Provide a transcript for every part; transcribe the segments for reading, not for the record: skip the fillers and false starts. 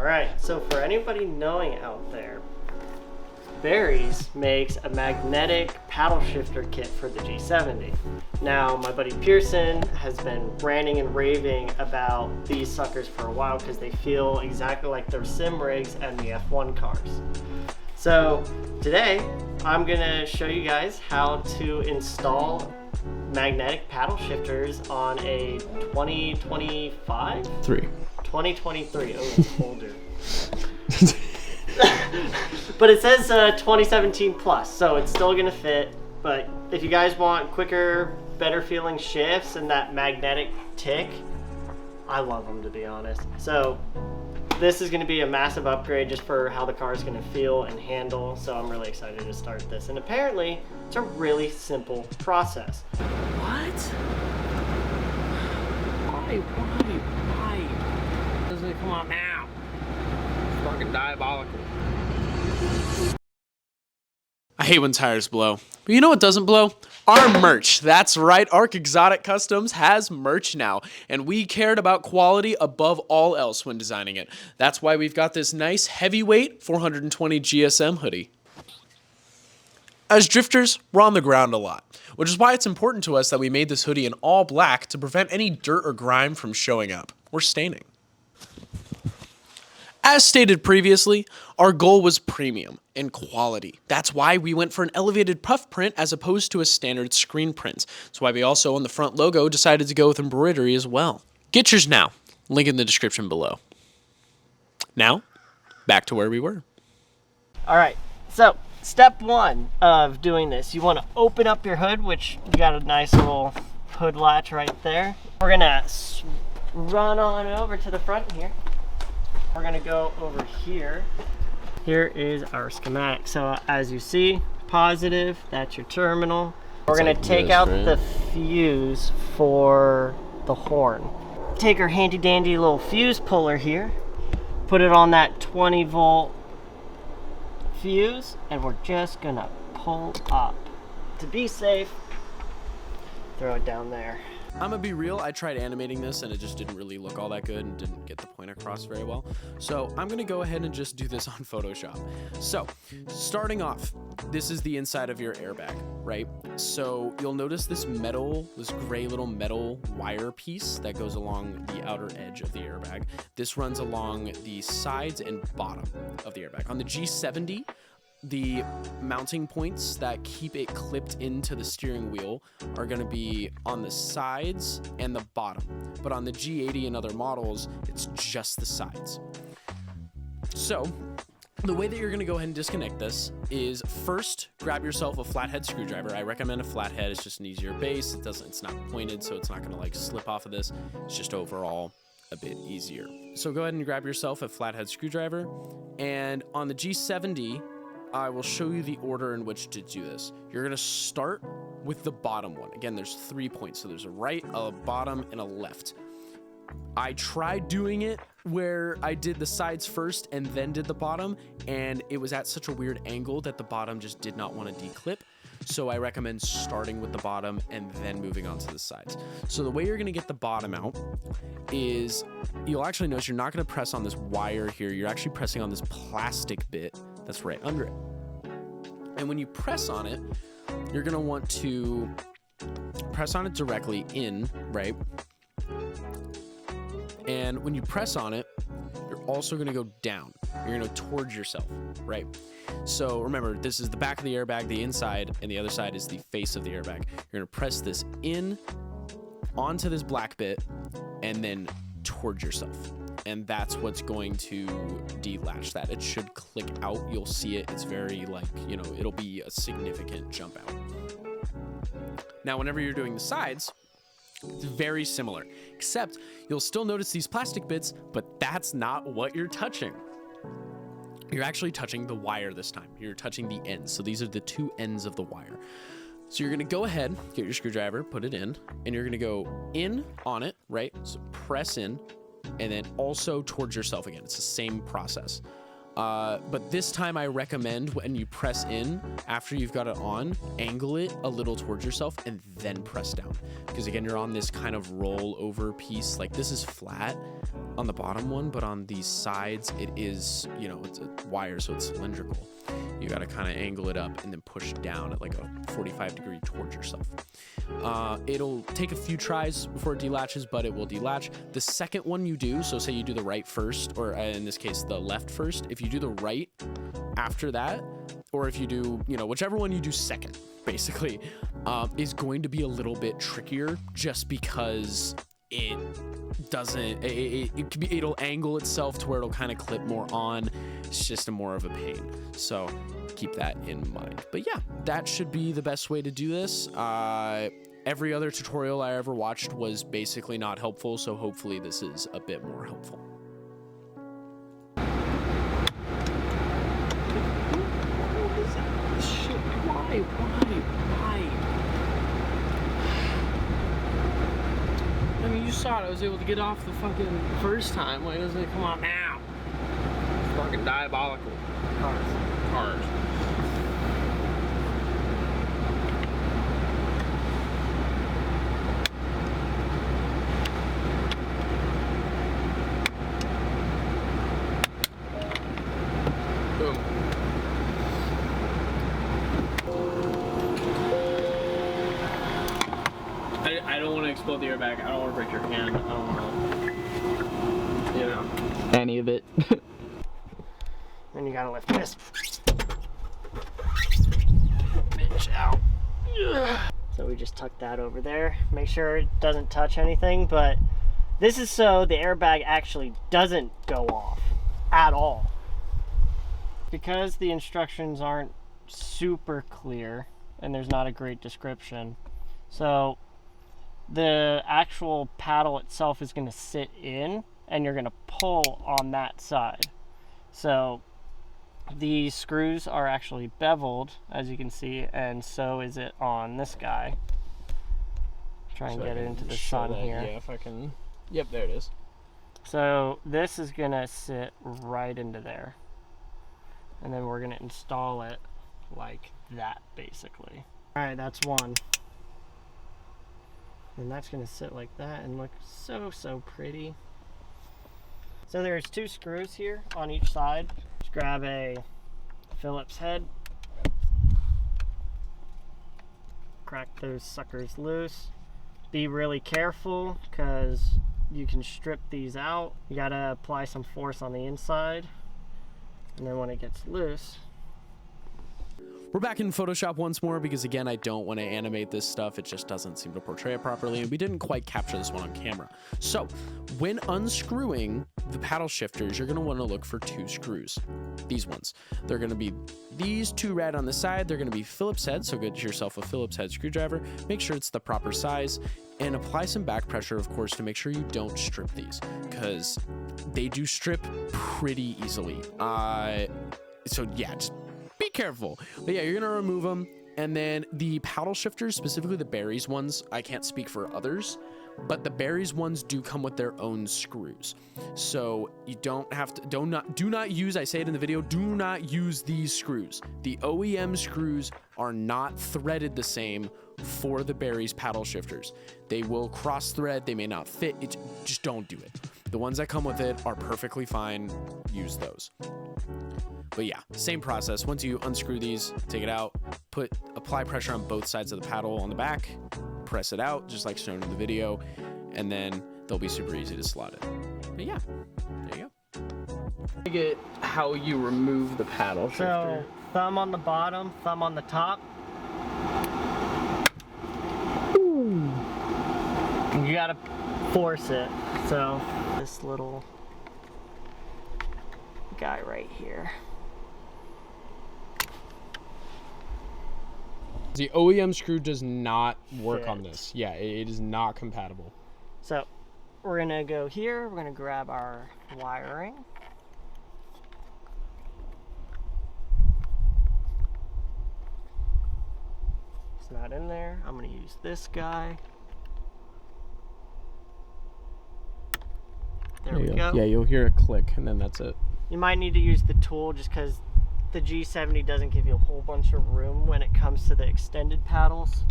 right, so for anybody knowing out there, Barry's makes a magnetic paddle shifter kit for the G70. Now, my buddy Pearson has been ranting and raving about these suckers for a while because they feel exactly like their sim rigs and the F1 cars. So today, I'm gonna show you guys how to install magnetic paddle shifters on a 2025? 2023, oh, it's older. But it says 2017 plus, so it's still gonna fit. But if you guys want quicker, better feeling shifts and that magnetic tick, I love them, to be honest. So this is gonna be a massive upgrade just for how the car is gonna feel and handle. So I'm really excited to start this. And apparently it's a really simple process. What? Why? Doesn't it come out now? It's fucking diabolical. I hate when tires blow. But you know what doesn't blow? Our merch. That's right, Arc Exotic Customs has merch now. And we cared about quality above all else when designing it. That's why we've got this nice heavyweight 420 GSM hoodie. As drifters, we're on the ground a lot, which is why it's important to us that we made this hoodie in all black to prevent any dirt or grime from showing up or staining. As stated previously, our goal was premium and quality. That's why we went for an elevated puff print as opposed to a standard screen print. That's why we also, on the front logo, decided to go with embroidery as well. Get yours now. Link in the description below. Now, back to where we were. All right, so step one of doing this, you want to open up your hood, which you got a nice little hood latch right there. We're gonna run on over to the front here. We're gonna go over here. Here is our schematic. So as you see, positive, that's your terminal. We're gonna take out the fuse for the horn. Take our handy dandy little fuse puller here, put it on that 20 volt fuse, and we're just gonna pull up. To be safe, throw it down there. I'm gonna be real, I tried animating this and it just didn't really look all that good and didn't get the point across very well. So I'm gonna go ahead and just do this on Photoshop. So starting off, this is the inside of your airbag, right? So you'll notice this gray little metal wire piece that goes along the outer edge of the airbag. This runs along the sides and bottom of the airbag. On the G70, the mounting points that keep it clipped into the steering wheel are going to be on the sides and the bottom. But on the G80 and other models, it's just the sides. So the way that you're going to go ahead and disconnect this is first grab yourself a flathead screwdriver. I recommend a flathead. It's just an easier base. It's not pointed, so it's not going to like slip off of this. It's just overall a bit easier. So go ahead and grab yourself a flathead screwdriver. And on the G70, I will show you the order in which to do this. You're gonna start with the bottom one. Again, there's 3 points. So there's a right, a bottom, and a left. I tried doing it where I did the sides first and then did the bottom, and it was at such a weird angle that the bottom just did not want to declip. So I recommend starting with the bottom and then moving on to the sides. So the way you're gonna get the bottom out is you'll actually notice you're not gonna press on this wire here. You're actually pressing on this plastic bit that's right under it. And when you press on it, you're gonna want to press on it directly in, right? And when you press on it, you're also gonna go down. You're gonna go towards yourself, right? So remember, this is the back of the airbag, the inside, and the other side is the face of the airbag. You're gonna press this in onto this black bit and then towards yourself. And that's what's going to delatch that. It should click out. You'll see it. It's very like, you know, it'll be a significant jump out. Now, whenever you're doing the sides, it's very similar, except you'll still notice these plastic bits, but that's not what you're touching. You're actually touching the wire this time. You're touching the ends. So these are the two ends of the wire. So you're gonna go ahead, get your screwdriver, put it in, and you're gonna go in on it, right? So press in, and then also towards yourself again. It's the same process. But this time I recommend when you press in, after you've got it on, angle it a little towards yourself and then press down. Because again, you're on this kind of roll over piece. Like this is flat, on the bottom one, but on the sides, it is, you know, it's a wire, so it's cylindrical. You got to kind of angle it up and then push down at like a 45-degree towards yourself. It'll take a few tries before it delatches, but it will delatch. The second one you do, so say you do the right first, or in this case, the left first. If you do the right after that, or if you do, you know, whichever one you do second, basically, is going to be a little bit trickier just because it doesn't, it'll angle itself to where it'll kind of clip more on. It's just more of a pain. So keep that in mind. But yeah, that should be the best way to do this. Every other tutorial I ever watched was basically not helpful. So hopefully this is a bit more helpful. Why? I mean, you saw it. I was able to get off the fucking first time. Why doesn't it come out now? Fucking diabolical. Cars. Boom. I don't want to explode the airbag. I don't want to break your hand. I don't want to, you know, any of it. Then you gotta lift this bitch out. So we just tuck that over there. Make sure it doesn't touch anything, but this is so the airbag actually doesn't go off at all. Because the instructions aren't super clear and there's not a great description. So the actual paddle itself is going to sit in and you're going to pull on that side. So these screws are actually beveled, as you can see, and so is it on this guy. Try and get it into the sun here. Yeah, if I can. Yep, there it is. So this is going to sit right into there. And then we're going to install it like that, basically. All right, that's one. And that's going to sit like that and look so pretty. So there's 2 screws here on each side. Just grab a Phillips head. Crack those suckers loose. Be really careful because you can strip these out. You got to apply some force on the inside. And then when it gets loose, We're back in Photoshop once more because, again, I don't want to animate this stuff. It just doesn't seem to portray it properly, and we didn't quite capture this one on camera. So when unscrewing the paddle shifters, you're going to want to look for 2 screws. These ones. They're going to be these 2 red on the side. They're going to be Phillips head, so get yourself a Phillips head screwdriver. Make sure it's the proper size, and apply some back pressure, of course, to make sure you don't strip these, because they do strip pretty easily. So yeah, just be careful. But yeah, you're gonna remove them, and then the paddle shifters, specifically the Barry's ones, I can't speak for others, but the Barry's ones do come with their own screws. So you don't have to, do not use, I say it in the video, do not use these screws. The OEM screws are not threaded the same for the Barry's paddle shifters. They will cross thread, they may not fit, just don't do it. The ones that come with it are perfectly fine, use those. But yeah, same process. Once you unscrew these, take it out, apply pressure on both sides of the paddle on the back, press it out, just like shown in the video, and then they'll be super easy to slot it. But yeah, there you go. I get how you remove the paddle shifter. so thumb on the bottom, thumb on the top. You gotta force it. So this little guy right here. The OEM screw does not work on Fit. this. Yeah, it is not compatible. So we're gonna go here, we're gonna grab our wiring. It's not in there. I'm gonna use this guy. There we go. Yeah, you'll hear a click, and then that's it. You might need to use the tool just because the G70 doesn't give you a whole bunch of room when it comes to the extended paddles.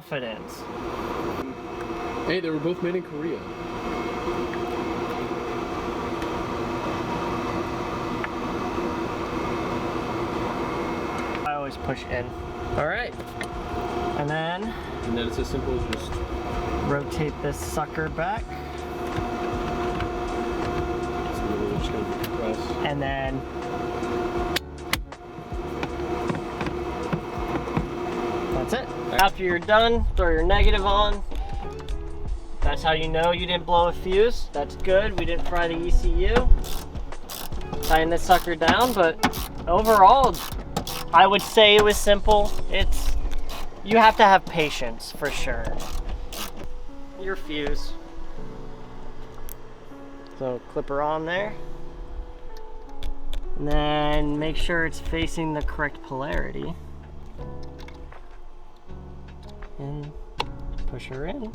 confidence. Hey, they were both made in Korea. I always push in. All right. And then it's as simple as just rotate this sucker back. just gonna press. And then that's it. After you're done, throw your negative on. That's how you know you didn't blow a fuse. That's good. We didn't fry the ECU. Tighten this sucker down, but overall, I would say it was simple. You have to have patience for sure. Your fuse. So clipper on there. And then make sure it's facing the correct polarity. And push her in.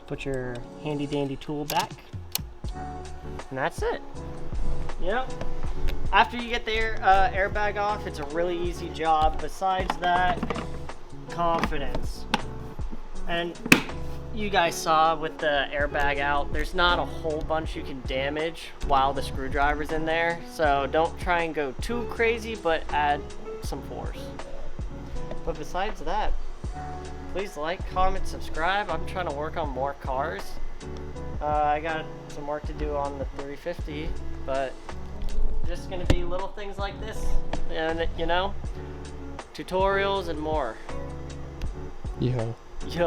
Put your handy dandy tool back. And that's it. Yep. After you get the airbag off, it's a really easy job. Besides that, confidence. And you guys saw with the airbag out, there's not a whole bunch you can damage while the screwdriver's in there. So don't try and go too crazy, but add some force. But besides that, please like, comment, subscribe. I'm trying to work on more cars. I got some work to do on the 350, but just gonna be little things like this, and you know, tutorials and more. Yeah. Yeah.